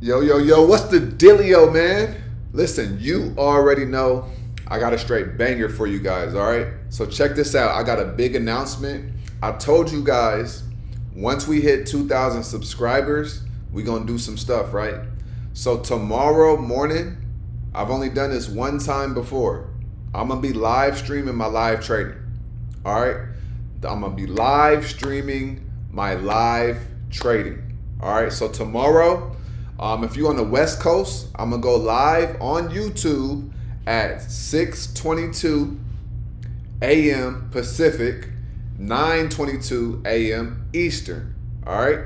Yo, what's the dealio, man? Listen, you already know I got a straight banger for you guys, all right? So check this out. I got a big announcement. I told you guys, once we hit 2,000 subscribers, we gonna do some stuff, right? So tomorrow morning, I've only done this one time before. I'm gonna be live streaming my live trading, all right? I'm gonna be live streaming my live trading, all right? So tomorrow, if you're on the West Coast, I'm gonna go live on YouTube at 6:22 a.m. Pacific, 9:22 a.m. Eastern. All right.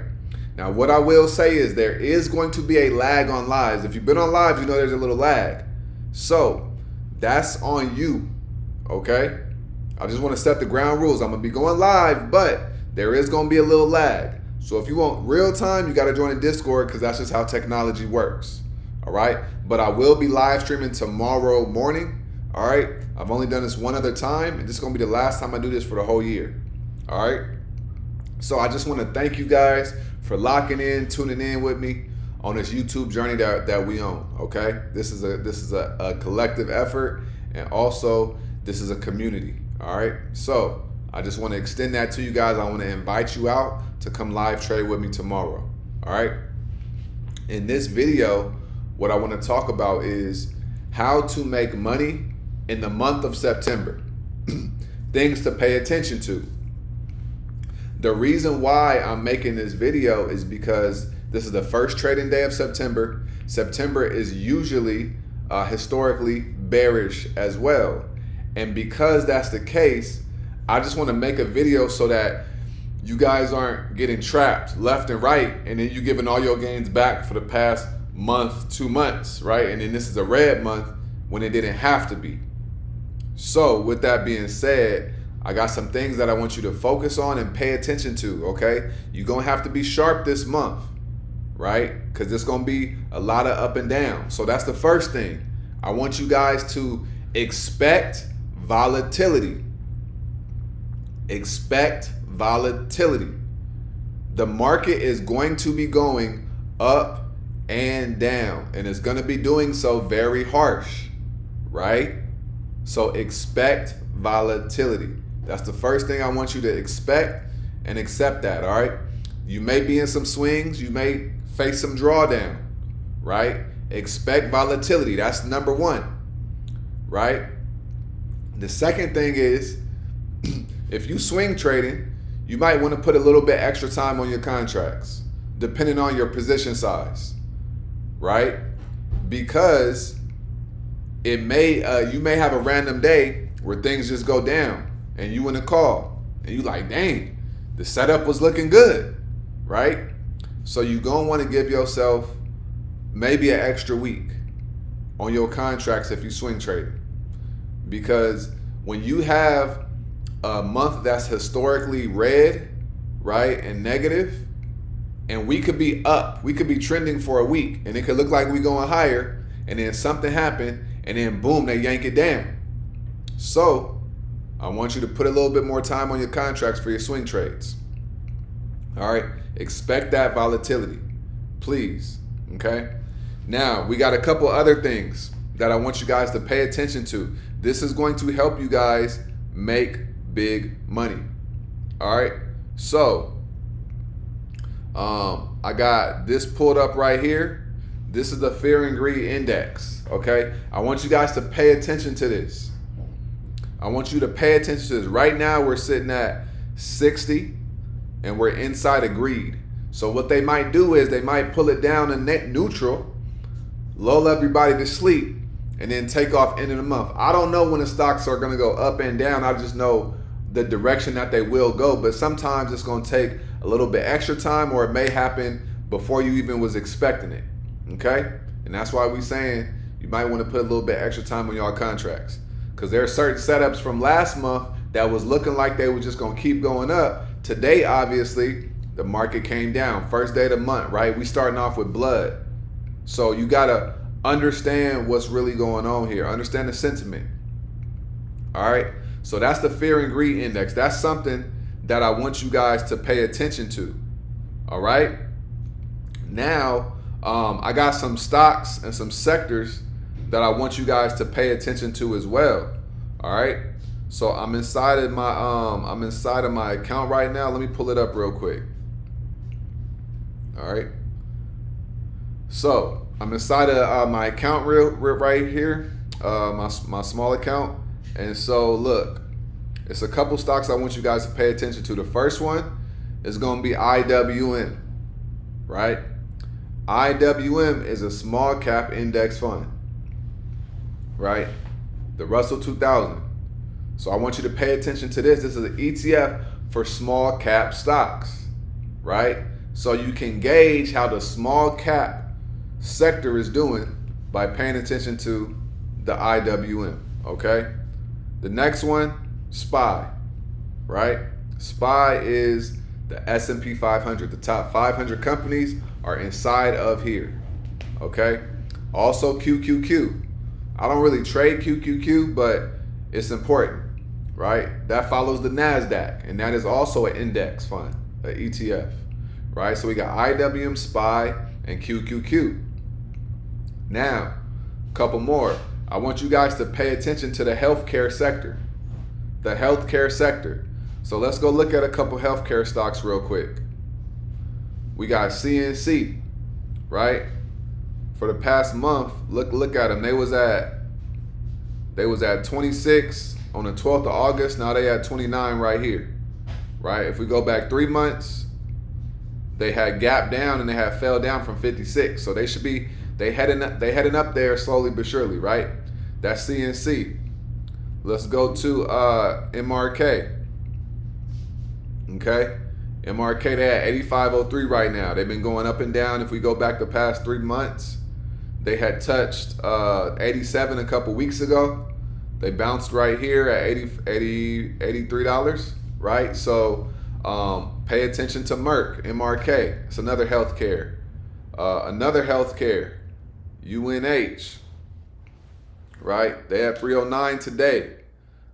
Now, what I will say is there is going to be a lag on lives. If you've been on live, you know there's a little lag. So that's on you. Okay. I just want to set the ground rules. I'm gonna be going live, but there is gonna be a little lag. So if you want real time, you got to join the Discord because that's just how technology works. All right. But I will be live streaming tomorrow morning. All right. I've only done this one other time, and this is going to be the last time I do this for the whole year. All right. So I just want to thank you guys for locking in, tuning in with me on this YouTube journey that we own. Okay. This is a collective effort, and also this is a community. All right. So I just want to extend that to you guys. I want to invite you out to come live trade with me tomorrow. All right. In this video, what I want to talk about is how to make money in the month of September. Things to pay attention to. The reason why I'm making this video is because this is the first trading day of September. September is usually historically bearish as well. And because that's the case, I just want to make a video so that you guys aren't getting trapped left and right, and then you giving all your gains back for the past month, 2 months, right? And then this is a red month when it didn't have to be. So with that being said, I got some things that I want you to focus on and pay attention to, okay? You're going to have to be sharp this month, right? Because there's going to be a lot of up and down. So that's the first thing. I want you guys to expect volatility. Expect volatility. The market is going to be going up and down, and it's going to be doing so very harsh, right? So expect volatility. That's the first thing I want you to expect and accept that, all right? You may be in some swings, you may face some drawdown, right? Expect volatility. That's number one, right? The second thing is, if you swing trading, you might want to put a little bit extra time on your contracts, depending on your position size, right? Because it may you may have a random day where things just go down, and you in a call, and you like, dang, the setup was looking good, right? So you gonna want to give yourself maybe an extra week on your contracts if you swing trading, because when you have a month that's historically red, right, and negative, and we could be up, we could be trending for a week, and it could look like we going higher, and then something happened, and then boom, they yank it down. So I want you to put a little bit more time on your contracts for your swing trades. All right, expect that volatility, please. Okay. Now we got a couple other things that I want you guys to pay attention to. This is going to help you guys make big money. All right. So I got this pulled up right here. This is the Fear and Greed Index. Okay. I want you guys to pay attention to this. I want you to pay attention to this. Right now we're sitting at 60 and we're inside of greed. So what they might do is they might pull it down to net neutral, lull everybody to sleep, and then take off end of the month. I don't know when the stocks are going to go up and down. I just know the direction that they will go, but sometimes it's going to take a little bit extra time, or it may happen before you even was expecting it. Okay. And that's why we saying you might want to put a little bit extra time on your contracts, because there are certain setups from last month that was looking like they were just going to keep going up. Today, obviously, the market came down. First day of the month, right? We starting off with blood. So you got to understand what's really going on here. Understand the sentiment. All right. So that's the Fear and Greed Index. That's something that I want you guys to pay attention to. All right. Now, I got some stocks and some sectors that I want you guys to pay attention to as well. All right. So I'm inside of my account right now. Let me pull it up real quick. All right. So I'm inside of my account right here, my small account. And so look, it's a couple stocks I want you guys to pay attention to. The first one is going to be IWM, right? IWM is a small cap index fund, right? The Russell 2000. So I want you to pay attention to this. This is an ETF for small cap stocks, right? So you can gauge how the small cap sector is doing by paying attention to the IWM, okay? The next one, SPY, right? SPY is the S&P 500. The top 500 companies are inside of here, okay? Also QQQ. I don't really trade QQQ, but it's important, right? That follows the NASDAQ, and that is also an index fund, an ETF, right? So we got IWM, SPY, and QQQ. Now, a couple more. I want you guys to pay attention to the healthcare sector. The healthcare sector. So let's go look at a couple healthcare stocks real quick. We got CNC, right? For the past month, look at them. They was at 26 on the 12th of August. Now they at 29 right here, right? If we go back 3 months, they had gapped down and they had fell down from 56. So they should be heading up there slowly but surely, right? That's CNC. Let's go to MRK. Okay, MRK, they at 85.03 right now. They've been going up and down. If we go back the past 3 months, they had touched 87 a couple weeks ago. They bounced right here at $83, right? So pay attention to Merck, MRK. It's another healthcare. UNH, right? They had 309 today.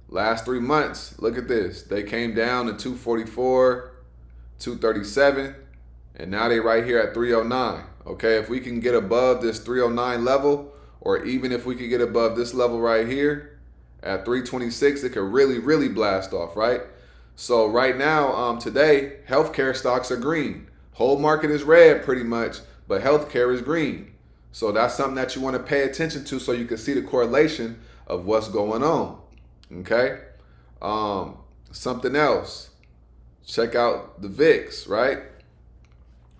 Last 3 months, look at this. They came down to 244, 237, and now they right here at 309. Okay, if we can get above this 309 level, or even if we could get above this level right here at 326, it could really, really blast off, right? So right now, today, healthcare stocks are green. Whole market is red pretty much, but healthcare is green. So that's something that you want to pay attention to so you can see the correlation of what's going on. Okay. Something else. Check out the VIX, right?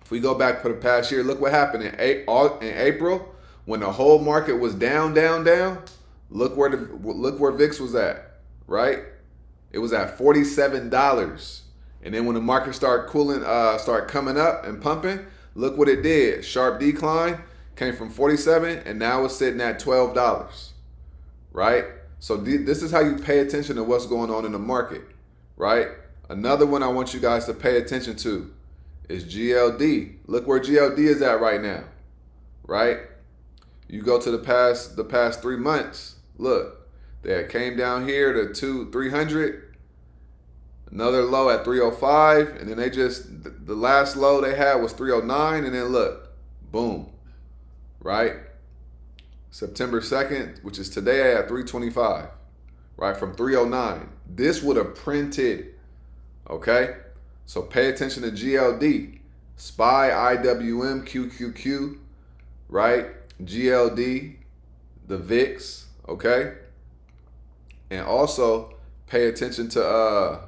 If we go back for the past year, look what happened in April when the whole market was down. Look where VIX was at, right? It was at $47. And then when the market started cooling, start coming up and pumping, look what it did. Sharp decline, came from 47 and now it's sitting at $12, right? So this is how you pay attention to what's going on in the market, right? Another one I want you guys to pay attention to is GLD. Look where GLD is at right now, right? You go to the past 3 months. Look, they came down here to 300, another low at 305, and then the last low they had was 309, and then look, boom, right? September 2nd, which is today at 325, right? From 309. This would have printed, okay? So pay attention to GLD, SPY, IWM, QQQ, right? GLD, the VIX, okay? And also pay attention to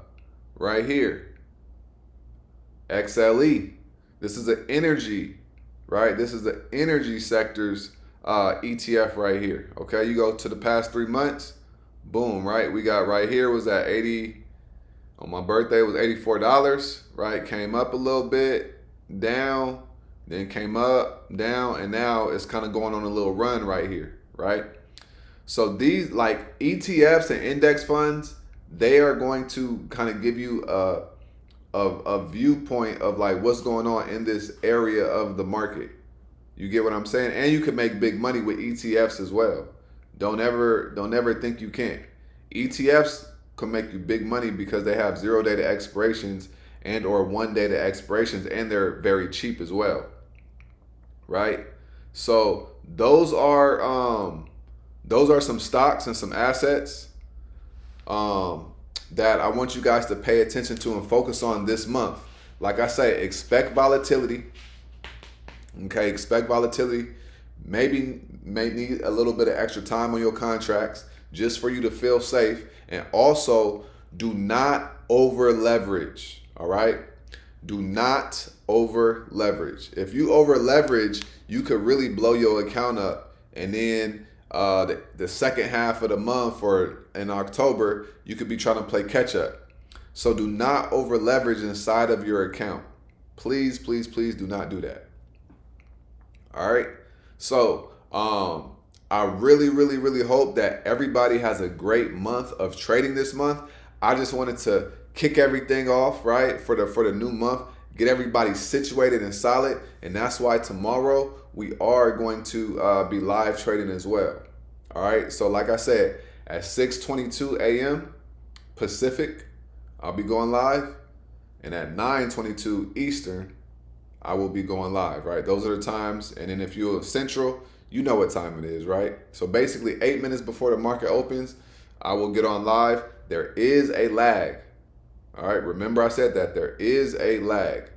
right here, XLE. This is an energy, right? This is the energy sector's ETF right here. Okay, you go to the past 3 months, boom, right? We got right here was at 80. On my birthday, it was $84, right? Came up a little bit, down, then came up, down, and now it's kind of going on a little run right here, right? So these like ETFs and index funds, they are going to kind of give you a viewpoint of like what's going on in this area of the market. You get what I'm saying? And you can make big money with ETFs as well. Don't ever think you can't. ETFs can make you big money because they have 0 data expirations and or 1 data expirations, and they're very cheap as well. right? So those are some stocks and some assets that I want you guys to pay attention to and focus on this month. Like I say, expect volatility. Okay, expect volatility. Maybe may need a little bit of extra time on your contracts just for you to feel safe. And also, do not over leverage. All right, do not over leverage. If you over leverage, you could really blow your account up, and then the second half of the month or in October, you could be trying to play catch up. So do not over leverage inside of your account. Please, please, please do not do that. All right. So I really, really, really hope that everybody has a great month of trading this month. I just wanted to kick everything off, right, for the new month, get everybody situated and solid, and that's why tomorrow we are going to be live trading as well. All right. So like I said, at 6:22 a.m. Pacific, I'll be going live, and at 9:22 Eastern, I will be going live, right? Those are the times. And then if you're Central, you know what time it is, right? So basically 8 minutes before the market opens, I will get on live. There is a lag. All right. Remember I said that there is a lag.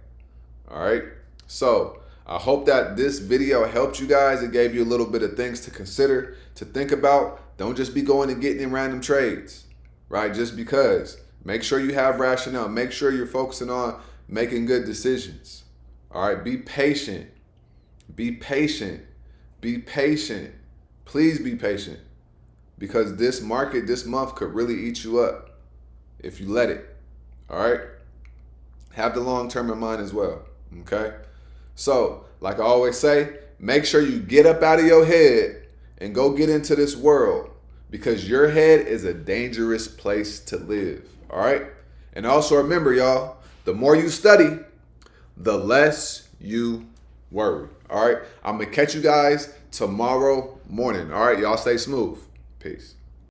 All right. So I hope that this video helped you guys. It gave you a little bit of things to consider, to think about. Don't just be going and getting in random trades, right? Just because. Make sure you have rationale. Make sure you're focusing on making good decisions. All right. Be patient. Be patient. Be patient. Please be patient, because this market this month could really eat you up if you let it. All right. Have the long term in mind as well. Okay. So, like I always say, make sure you get up out of your head and go get into this world, because your head is a dangerous place to live. All right. And also remember, y'all, the more you study, the less you worry. All right. I'm going to catch you guys tomorrow morning. All right. Y'all stay smooth. Peace.